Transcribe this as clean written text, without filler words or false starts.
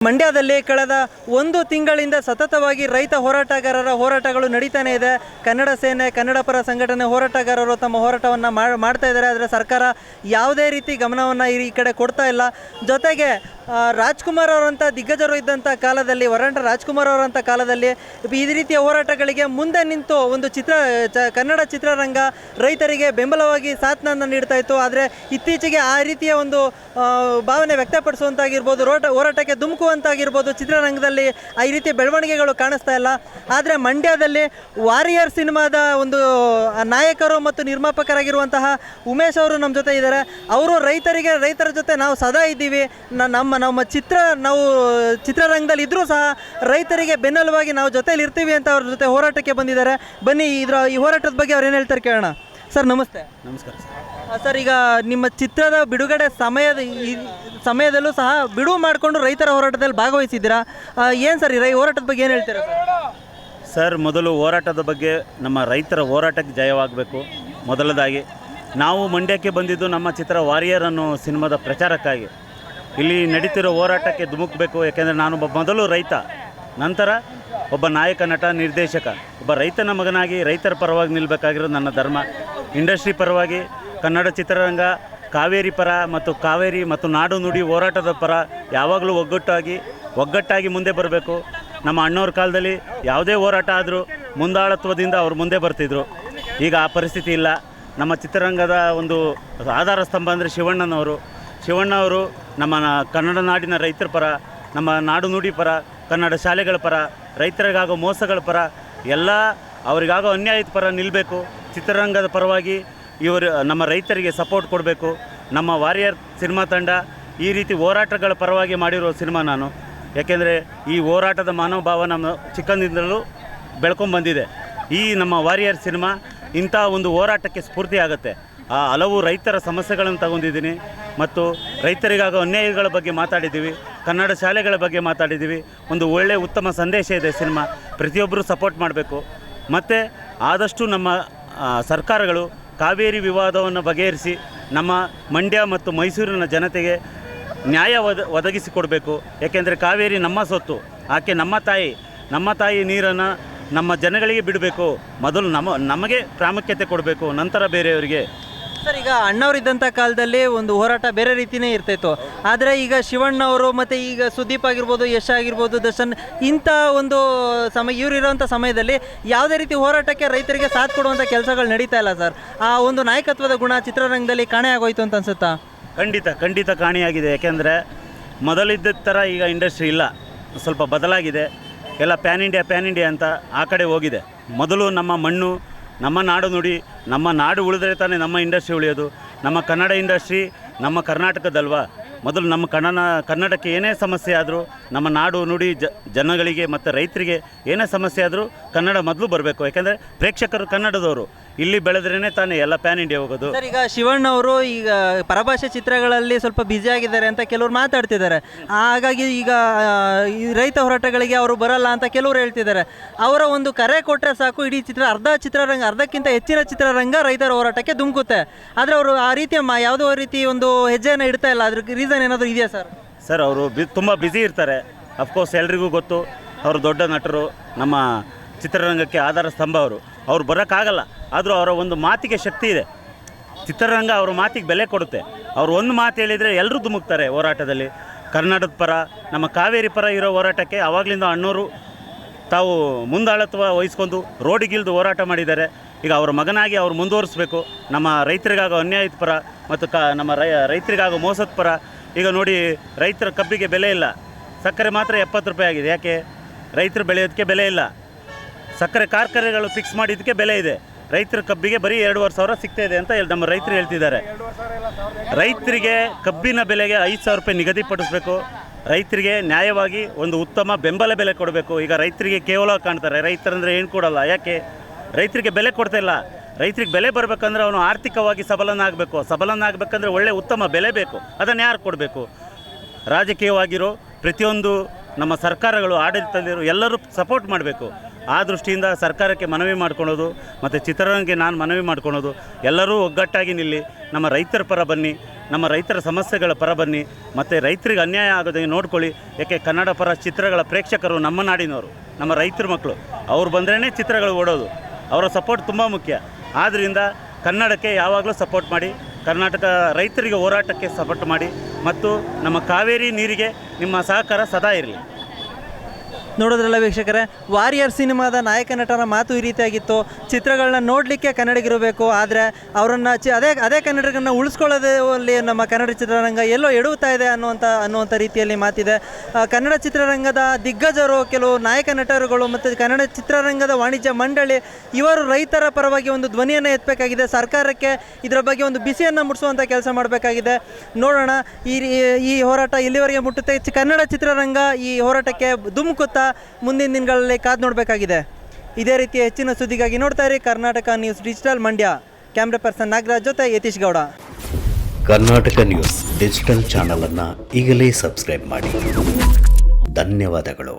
ಮಂಡ್ಯದಲ್ಲಿ ಕಳೆದ ಒಂದು ತಿಂಗಳಿಂದ ಸತತವಾಗಿ ರೈತ ಹೋರಾಟಗಾರರ ಹೋರಾಟಗಳು ನಡೀತಾನೆ ಇದೆ. ಕನ್ನಡ ಸೇನೆ, ಕನ್ನಡ ಪರ ಸಂಘಟನೆ ಹೋರಾಟಗಾರರು ತಮ್ಮ ಹೋರಾಟವನ್ನು ಮಾಡ್ತಾ ಇದ್ದಾರೆ. ಆದರೆ ಸರ್ಕಾರ ಯಾವುದೇ ರೀತಿ ಗಮನವನ್ನು ಈ ಕಡೆ ಕೊಡ್ತಾ ಇಲ್ಲ. ಜೊತೆಗೆ ರಾಜ್ಕುಮಾರ್ ಅವರಂಥ ದಿಗ್ಗಜರು ಇದ್ದಂಥ ಕಾಲದಲ್ಲಿ, ವರಂಟ ರಾಜ್ಕುಮಾರ್ ಅವರಂಥ ಕಾಲದಲ್ಲಿ ಈ ರೀತಿಯ ಹೋರಾಟಗಳಿಗೆ ಮುಂದೆ ನಿಂತು ಒಂದು ಕನ್ನಡ ಚಿತ್ರರಂಗ ರೈತರಿಗೆ ಬೆಂಬಲವಾಗಿ ಸಾಥ್ನನ್ನು ನೀಡ್ತಾ ಇತ್ತು. ಆದರೆ ಇತ್ತೀಚೆಗೆ ಆ ರೀತಿಯ ಒಂದು ಭಾವನೆ ವ್ಯಕ್ತಪಡಿಸುವಂತಾಗಿರ್ಬೋದು, ಹೋರಾಟಕ್ಕೆ ಧುಮುಕುವಂತಾಗಿರ್ಬೋದು, ಚಿತ್ರರಂಗದಲ್ಲಿ ಈ ರೀತಿಯ ಬೆಳವಣಿಗೆಗಳು ಕಾಣಿಸ್ತಾ ಇಲ್ಲ. ಆದರೆ ಮಂಡ್ಯದಲ್ಲಿ ವಾರಿಯರ್ ಸಿನಿಮಾದ ಒಂದು ನಾಯಕರು ಮತ್ತು ನಿರ್ಮಾಪಕರಾಗಿರುವಂತಹ ಉಮೇಶ್ ಅವರು ನಮ್ಮ ಜೊತೆ ಇದ್ದಾರೆ. ಅವರು ರೈತರ ಜೊತೆ ನಾವು ಸದಾ ಇದ್ದೀವಿ, ನಮ್ಮ ಚಿತ್ರರಂಗದಲ್ಲಿ ಇದ್ದರೂ ಸಹ ರೈತರಿಗೆ ಬೆನ್ನೆಲುವಾಗಿ ನಾವು ಜೊತೆಯಲ್ಲಿ ಇರ್ತೀವಿ ಅಂತ ಅವ್ರ ಜೊತೆ ಹೋರಾಟಕ್ಕೆ ಬಂದಿದ್ದಾರೆ. ಬನ್ನಿ ಈ ಹೋರಾಟದ ಬಗ್ಗೆ ಅವ್ರು ಏನು ಹೇಳ್ತಾರೆ ಕೇಳೋಣ. ಸರ್ ನಮಸ್ತೆ. ನಮಸ್ಕಾರ ಸರ್, ಈಗ ನಿಮ್ಮ ಚಿತ್ರದ ಬಿಡುಗಡೆ ಸಮಯದಲ್ಲೂ ಸಹ ಬಿಡುವು ಮಾಡಿಕೊಂಡು ರೈತರ ಹೋರಾಟದಲ್ಲಿ ಭಾಗವಹಿಸಿದ್ದೀರಾ. ಏನು ಸರ್ ಈ ಹೋರಾಟದ ಬಗ್ಗೆ ಏನು ಹೇಳ್ತೀರಾ ಸರ್? ಮೊದಲು ಹೋರಾಟದ ಬಗ್ಗೆ, ನಮ್ಮ ರೈತರ ಹೋರಾಟಕ್ಕೆ ಜಯವಾಗಬೇಕು. ಮೊದಲದಾಗಿ ನಾವು ಮಂಡ್ಯಕ್ಕೆ ಬಂದಿದ್ದು ನಮ್ಮ ಚಿತ್ರ ವಾರಿಯರ್ ಅನ್ನೋ ಸಿನಿಮಾದ ಪ್ರಚಾರಕ್ಕಾಗಿ. ಇಲ್ಲಿ ನಡೀತಿರೋ ಹೋರಾಟಕ್ಕೆ ಧುಮುಕಬೇಕು. ಯಾಕೆಂದರೆ ನಾನೊಬ್ಬ ಮೊದಲು ರೈತ, ನಂತರ ಒಬ್ಬ ನಾಯಕ, ನಟ, ನಿರ್ದೇಶಕ, ಒಬ್ಬ ರೈತನ ಮಗನಾಗಿ ರೈತರ ಪರವಾಗಿ ನಿಲ್ಲಬೇಕಾಗಿರೋದು ನನ್ನ ಧರ್ಮ. ಇಂಡಸ್ಟ್ರಿ ಪರವಾಗಿ, ಕನ್ನಡ ಚಿತ್ರರಂಗ, ಕಾವೇರಿ ಪರ ಮತ್ತು ಕಾವೇರಿ ಮತ್ತು ನಾಡು ನುಡಿ ಹೋರಾಟದ ಪರ ಯಾವಾಗಲೂ ಒಗ್ಗಟ್ಟಾಗಿ ಮುಂದೆ ಬರಬೇಕು. ನಮ್ಮ ಅಣ್ಣವ್ರ ಕಾಲದಲ್ಲಿ ಯಾವುದೇ ಹೋರಾಟ ಆದರೂ ಮುಂದಾಳತ್ವದಿಂದ ಅವರು ಮುಂದೆ ಬರ್ತಿದ್ರು. ಈಗ ಆ ಪರಿಸ್ಥಿತಿ ಇಲ್ಲ. ನಮ್ಮ ಚಿತ್ರರಂಗದ ಒಂದು ಆಧಾರ ಸ್ತಂಭ ಅಂದರೆ ಶಿವಣ್ಣವರು ನಮ್ಮ ಕನ್ನಡ ನಾಡಿನ ರೈತರ ಪರ, ನಮ್ಮ ನಾಡು ನುಡಿ ಪರ, ಕನ್ನಡ ಶಾಲೆಗಳ ಪರ, ರೈತರಿಗಾಗೋ ಮೋಸಗಳ ಪರ, ಎಲ್ಲ ಅವರಿಗಾಗೋ ಅನ್ಯಾಯದ ಪರ ನಿಲ್ಲಬೇಕು. ಚಿತ್ರರಂಗದ ಪರವಾಗಿ ನಮ್ಮ ರೈತರಿಗೆ ಸಪೋರ್ಟ್ ಕೊಡಬೇಕು. ನಮ್ಮ ವಾರಿಯರ್ ಸಿನಿಮಾ ತಂಡ ಈ ರೀತಿ ಹೋರಾಟಗಳ ಪರವಾಗಿ ಮಾಡಿರೋ ಸಿನಿಮಾ ನಾನು. ಯಾಕೆಂದರೆ ಈ ಹೋರಾಟದ ಮನೋಭಾವ ನಮ್ಮ ಚಿಕ್ಕಂದಿಂದಲೂ ಬೆಳ್ಕೊಂಬಂದಿದೆ. ಈ ನಮ್ಮ ವಾರಿಯರ್ ಸಿನಿಮಾ ಇಂಥ ಒಂದು ಹೋರಾಟಕ್ಕೆ ಸ್ಫೂರ್ತಿ ಆಗುತ್ತೆ. ಆ ಹಲವು ರೈತರ ಸಮಸ್ಯೆಗಳನ್ನು ತಗೊಂಡಿದ್ದೀನಿ ಮತ್ತು ರೈತರಿಗಾಗೋ ಅನ್ಯಾಯಗಳ ಬಗ್ಗೆ ಮಾತಾಡಿದ್ದೀವಿ, ಕನ್ನಡ ಶಾಲೆಗಳ ಬಗ್ಗೆ ಮಾತಾಡಿದ್ದೀವಿ. ಒಂದು ಒಳ್ಳೆಯ ಉತ್ತಮ ಸಂದೇಶ ಇದೆ ಸಿನಿಮಾ. ಪ್ರತಿಯೊಬ್ಬರೂ ಸಪೋರ್ಟ್ ಮಾಡಬೇಕು. ಮತ್ತು ಆದಷ್ಟು ನಮ್ಮ ಸರ್ಕಾರಗಳು ಕಾವೇರಿ ವಿವಾದವನ್ನು ಬಗೆಹರಿಸಿ ನಮ್ಮ ಮಂಡ್ಯ ಮತ್ತು ಮೈಸೂರಿನ ಜನತೆಗೆ ನ್ಯಾಯ ಒದಗಿಸಿಕೊಡಬೇಕು. ಏಕೆಂದರೆ ಕಾವೇರಿ ನಮ್ಮ ಸೊತ್ತು, ಆಕೆ ನಮ್ಮ ತಾಯಿ ನೀರನ್ನು ನಮ್ಮ ಜನಗಳಿಗೆ ಬಿಡಬೇಕು. ಮೊದಲು ನಮಗೆ ಪ್ರಾಮುಖ್ಯತೆ ಕೊಡಬೇಕು, ನಂತರ ಬೇರೆಯವರಿಗೆ. ಸರ್, ಈಗ ಅಣ್ಣವರಿದ್ದಂಥ ಕಾಲದಲ್ಲಿ ಒಂದು ಹೋರಾಟ ಬೇರೆ ರೀತಿಯೇ ಇರ್ತಾಯಿತ್ತು. ಆದರೆ ಈಗ ಶಿವಣ್ಣವರು ಮತ್ತು ಈಗ ಸುದೀಪ್ ಆಗಿರ್ಬೋದು, ಯಶ್ ಆಗಿರ್ಬೋದು, ದರ್ಶನ್, ಇಂಥ ಒಂದು ಇವರಿರೋಂಥ ಸಮಯದಲ್ಲಿ ಯಾವುದೇ ರೀತಿ ಹೋರಾಟಕ್ಕೆ ರೈತರಿಗೆ ಸಾಥ್ ಕೊಡುವಂಥ ಕೆಲಸಗಳು ನಡೀತಾ ಇಲ್ಲ ಸರ್. ಆ ಒಂದು ನಾಯಕತ್ವದ ಗುಣ ಚಿತ್ರರಂಗದಲ್ಲಿ ಕಾಣೆ ಆಗೋಯ್ತು ಅಂತ ಅನ್ಸುತ್ತಾ? ಖಂಡಿತ ಕಾಣೆಯಾಗಿದೆ. ಯಾಕೆಂದರೆ ಮೊದಲಿದ್ದ ಥರ ಈಗ ಇಂಡಸ್ಟ್ರಿ ಇಲ್ಲ, ಸ್ವಲ್ಪ ಬದಲಾಗಿದೆ. ಎಲ್ಲ ಪ್ಯಾನ್ ಇಂಡಿಯಾ ಅಂತ ಆ ಕಡೆ ಹೋಗಿದೆ. ಮೊದಲು ನಮ್ಮ ಮಣ್ಣು, ನಮ್ಮ ನಾಡು ನುಡಿ, ನಮ್ಮ ನಾಡು ಉಳಿದ್ರೆ ತಾನೇ ನಮ್ಮ ಇಂಡಸ್ಟ್ರಿ ಉಳಿಯೋದು. ನಮ್ಮ ಕನ್ನಡ ಇಂಡಸ್ಟ್ರಿ ನಮ್ಮ ಕರ್ನಾಟಕದಲ್ವಾ. ಮೊದಲು ನಮ್ಮ ಕನ್ನಡಕ್ಕೆ ಏನೇ ಸಮಸ್ಯೆ ಆದರೂ, ನಮ್ಮ ನಾಡು ನುಡಿ ಜನಗಳಿಗೆ ಮತ್ತು ರೈತರಿಗೆ ಏನೇ ಸಮಸ್ಯೆ ಆದರೂ ಕನ್ನಡ ಮೊದಲು ಬರಬೇಕು. ಯಾಕೆಂದರೆ ಪ್ರೇಕ್ಷಕರು ಕನ್ನಡದವರು. ಇಲ್ಲಿ ಬೆಳೆದ್ರೇ ತಾನೇ ಎಲ್ಲ ಪ್ಯಾನ್ ಇಂಡಿಯಾ ಹೋಗೋದು. ಸರ್, ಈಗ ಶಿವಣ್ಣವರು ಈಗ ಪರಭಾಷೆ ಚಿತ್ರಗಳಲ್ಲಿ ಸ್ವಲ್ಪ ಬ್ಯುಸಿ ಆಗಿದ್ದಾರೆ ಅಂತ ಕೆಲವರು ಮಾತಾಡ್ತಿದ್ದಾರೆ. ಹಾಗಾಗಿ ಈಗ ಈ ರೈತ ಹೋರಾಟಗಳಿಗೆ ಅವರು ಬರಲ್ಲ ಅಂತ ಕೆಲವರು ಹೇಳ್ತಿದ್ದಾರೆ. ಅವರ ಒಂದು ಕರೆ ಕೊಟ್ಟರೆ ಸಾಕು, ಇಡೀ ಅರ್ಧಕ್ಕಿಂತ ಹೆಚ್ಚಿನ ಚಿತ್ರರಂಗ ರೈತರ ಹೋರಾಟಕ್ಕೆ ಧುಮುಕುತ್ತೆ. ಆದರೆ ಅವರು ಆ ರೀತಿಯ ಯಾವುದೋ ರೀತಿ ಒಂದು ಹೆಜ್ಜೆಯನ್ನು ಇಡ್ತಾ ಇಲ್ಲ. ಅದ್ರ ರೀಸನ್ ಏನಾದರೂ ಇದೆಯಾ ಸರ್? ಸರ್, ಅವರು ತುಂಬ ಬ್ಯುಸಿ ಇರ್ತಾರೆ. ಅಫ್ಕೋರ್ಸ್ ಎಲ್ರಿಗೂ ಗೊತ್ತು. ಅವರು ದೊಡ್ಡ ನಟರು, ನಮ್ಮ ಚಿತ್ರರಂಗಕ್ಕೆ ಆಧಾರ ಸ್ತಂಭ. ಅವ್ರು ಬರೋಕ್ಕಾಗಲ್ಲ. ಆದರೂ ಅವರ ಒಂದು ಮಾತಿಗೆ ಶಕ್ತಿ ಇದೆ. ಚಿತ್ರರಂಗ ಅವರ ಮಾತಿಗೆ ಬೆಲೆ ಕೊಡುತ್ತೆ. ಅವರು ಒಂದು ಮಾತು ಹೇಳಿದರೆ ಎಲ್ಲರೂ ಧುಮುಕ್ತಾರೆ ಹೋರಾಟದಲ್ಲಿ. ಕರ್ನಾಟಕದ ಪರ, ನಮ್ಮ ಕಾವೇರಿ ಪರ ಇರೋ ಹೋರಾಟಕ್ಕೆ ಆವಾಗಲಿಂದ ಅಣ್ಣವರು ತಾವು ಮುಂದಾಳತ್ವ ವಹಿಸ್ಕೊಂಡು ರೋಡಿಗಿಲ್ದು ಹೋರಾಟ ಮಾಡಿದ್ದಾರೆ. ಈಗ ಅವರ ಮಗನಾಗಿ ಅವ್ರು ಮುಂದುವರಿಸಬೇಕು. ನಮ್ಮ ರೈತರಿಗಾಗೋ ಅನ್ಯಾಯದ ಪರ ಮತ್ತು ನಮ್ಮ ರೈತರಿಗಾಗೋ ಮೋಸದ ಪರ. ಈಗ ನೋಡಿ, ರೈತರ ಕಬ್ಬಿಗೆ ಬೆಲೆ ಇಲ್ಲ. ಸಕ್ಕರೆ ಮಾತ್ರ 70 ರೂಪಾಯಿ ಆಗಿದೆ. ಯಾಕೆ? ರೈತರು ಬೆಳೆಯೋದಕ್ಕೆ ಬೆಲೆ ಇಲ್ಲ. ಸಕ್ಕರೆ ಕಾರ್ಖಾನೆಗಳು ಫಿಕ್ಸ್ ಮಾಡಿದ್ದಕ್ಕೆ ಬೆಲೆ ಇದೆ. ರೈತರ ಕಬ್ಬಿಗೆ ಬರೀ 2,500 ಸಿಗ್ತಾ ಇದೆ ಅಂತ ನಮ್ಮ ರೈತರು ಹೇಳ್ತಿದ್ದಾರೆ. ರೈತರಿಗೆ ಕಬ್ಬಿನ ಬೆಲೆಗೆ 5,000 ರೂಪಾಯಿ ನಿಗದಿಪಡಿಸಬೇಕು. ರೈತರಿಗೆ ನ್ಯಾಯವಾಗಿ ಒಂದು ಉತ್ತಮ ಬೆಂಬಲ ಬೆಲೆ ಕೊಡಬೇಕು. ಈಗ ರೈತರಿಗೆ ಕೇವಲ ಕಾಣ್ತಾರೆ. ರೈತರಂದರೆ ಏನು ಕೊಡಲ್ಲ. ಯಾಕೆ? ರೈತರಿಗೆ ಬೆಲೆ ಕೊಡ್ತಾ ಇಲ್ಲ. ರೈತರಿಗೆ ಬೆಲೆ ಬರಬೇಕಂದ್ರೆ ಅವನು ಆರ್ಥಿಕವಾಗಿ ಸಬಲನಾಗಬೇಕಂದ್ರೆ ಒಳ್ಳೆ ಉತ್ತಮ ಬೆಲೆ ಬೇಕು. ಅದನ್ನು ಯಾರು ಕೊಡಬೇಕು? ರಾಜಕೀಯವಾಗಿರೋ ಪ್ರತಿಯೊಂದು ನಮ್ಮ ಸರ್ಕಾರಗಳು, ಆಡಳಿತದಲ್ಲಿರೋ ಎಲ್ಲರೂ ಸಪೋರ್ಟ್ ಮಾಡಬೇಕು. ಆ ದೃಷ್ಟಿಯಿಂದ ಸರ್ಕಾರಕ್ಕೆ ಮನವಿ ಮಾಡ್ಕೊಳೋದು ಮತ್ತು ಚಿತ್ರರಂಗಕ್ಕೆ ನಾನು ಮನವಿ ಮಾಡ್ಕೊಳೋದು, ಎಲ್ಲರೂ ಒಗ್ಗಟ್ಟಾಗಿ ನಿಲ್ಲಿ, ನಮ್ಮ ರೈತರ ಪರ ಬನ್ನಿ. ನಮ್ಮ ರೈತರ ಸಮಸ್ಯೆಗಳ ಪರ ಬನ್ನಿ, ಮತ್ತು ರೈತರಿಗೆ ಅನ್ಯಾಯ ಆಗೋದಕ್ಕೆ ನೋಡ್ಕೊಳ್ಳಿ. ಯಾಕೆ ಕನ್ನಡ ಪರ ಚಿತ್ರಗಳ ಪ್ರೇಕ್ಷಕರು ನಮ್ಮ ನಾಡಿನವರು, ನಮ್ಮ ರೈತರ ಮಕ್ಕಳು. ಅವ್ರು ಬಂದ್ರೇ ಚಿತ್ರಗಳು ಓಡೋದು. ಅವರ ಸಪೋರ್ಟ್ ತುಂಬ ಮುಖ್ಯ. ಆದ್ದರಿಂದ ಕನ್ನಡಕ್ಕೆ ಯಾವಾಗಲೂ ಸಪೋರ್ಟ್ ಮಾಡಿ, ಕರ್ನಾಟಕ ರೈತರಿಗೆ ಹೋರಾಟಕ್ಕೆ ಸಪೋರ್ಟ್ ಮಾಡಿ, ಮತ್ತು ನಮ್ಮ ಕಾವೇರಿ ನೀರಿಗೆ ನಿಮ್ಮ ಸಹಕಾರ ಸದಾ ಇರಲಿ. ನೋಡೋದ್ರಲ್ಲ ವೀಕ್ಷಕರೇ, ವಾರಿಯರ್ ಸಿನಿಮಾದ ನಾಯಕ ನಟರ ಮಾತು ಈ ರೀತಿಯಾಗಿತ್ತು. ಚಿತ್ರಗಳನ್ನ ನೋಡಲಿಕ್ಕೆ ಕನ್ನಡಿಗರಿರಬೇಕು, ಆದರೆ ಅವರನ್ನು ಅದೇ ಕನ್ನಡಿಗರನ್ನ ಉಳಿಸ್ಕೊಳ್ಳೋದಲ್ಲಿ ನಮ್ಮ ಕನ್ನಡ ಚಿತ್ರರಂಗ ಎಲ್ಲೋ ಎಡುತ್ತಾ ಇದೆ ಅನ್ನುವಂಥ ರೀತಿಯಲ್ಲಿ ಮಾತಿದೆ. ಕನ್ನಡ ಚಿತ್ರರಂಗದ ದಿಗ್ಗಜರು, ಕೆಲವು ನಾಯಕ ನಟರುಗಳು ಮತ್ತು ಕನ್ನಡ ಚಿತ್ರರಂಗದ ವಾಣಿಜ್ಯ ಮಂಡಳಿ ಇವರು ರೈತರ ಪರವಾಗಿ ಒಂದು ಧ್ವನಿಯನ್ನು ಎತ್ತಬೇಕಾಗಿದೆ. ಸರ್ಕಾರಕ್ಕೆ ಇದರ ಬಗ್ಗೆ ಒಂದು ಬಿಸಿಯನ್ನು ಮುಟ್ಟಿಸುವಂಥ ಕೆಲಸ ಮಾಡಬೇಕಾಗಿದೆ. ನೋಡೋಣ ಈ ಹೋರಾಟ ಎಲ್ಲಿವರೆಗೆ ಮುಟ್ಟುತ್ತೆ. ಕನ್ನಡ ಚಿತ್ರರಂಗ ಈ ಹೋರಾಟಕ್ಕೆ ಧುಮುಕುತ್ತಾ ಮುಂದಿನ ದಿನಗಳಲ್ಲಿ ಕಾದು ನೋಡಬೇಕಾಗಿದೆ. ಇದೇ ರೀತಿಯ ಹೆಚ್ಚಿನ ಸುದ್ದಿಗಾಗಿ ನೋಡ್ತಾ ಇರಿ Karnataka news digital Mandya. Camera person Nagaraj ಜೊತೆ Yatish Gowda. Karnataka news digital channel ಅನ್ನು ಈಗಲೇ ಸಬ್ಸ್ಕ್ರೈಬ್ ಮಾಡಿ. ಧನ್ಯವಾದಗಳು.